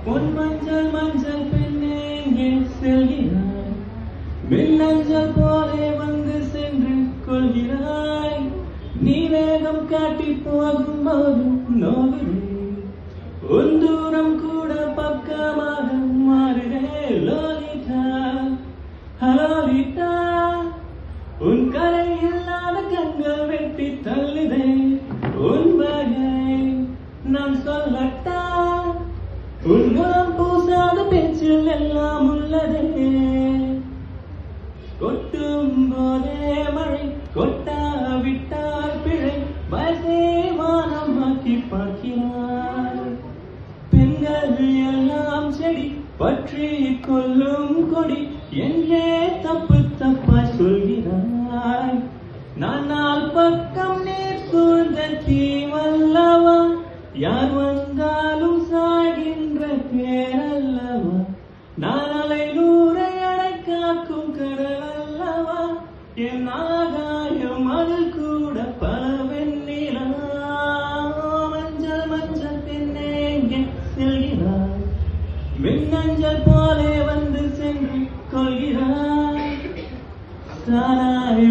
பொன் மஞ்சள் மஞ்சள் பெண்ணே எங்கே செல்கிறாய்? மின்னஞ்சல் போலே வந்து சென்று கொள்கிறாய். நீ வேகம் காட்டி போகும்போது நோகிறேன். உன் தூரம் கூட பக்கமாக மாறுதே. லோலிதா ஹலோலிதா, உன் கரை இல்லாத கண்கள் வெட்டி தள்ளுதே. உன் வகை நான் சொல்லட்டா? உன் முகம் பூசாத பேச்சில் எல்லாம் உள்ளதே. கொட்டும் போதே மழை கொட்டாவிட்டால் பிழை. வயசே வானமாக்கி பார்க்கிறார். பெண்கள் எல்லாம் செடி பற்றி கொள்ளும் கொடி என்றே தப்பு தப்பாய் சொல்கிறாய். நான் பக்கம் நீர் சூழ்ந்த தீவல்லவா, யார் வந்தாலும் சாகின்ற பேரல்லவா. நான் அலை நூறை அடைக்காக்கும் கடல் அல்லவா. என் ஆகாயம் அதில் கூட பல வெண்ணிலா. மஞ்சள் மஞ்சள் பெண்ணே எங்கே செல்கிறாய்? மின்னஞ்சல் போலே வந்து சென்று கொள்கிறாய். தானாய்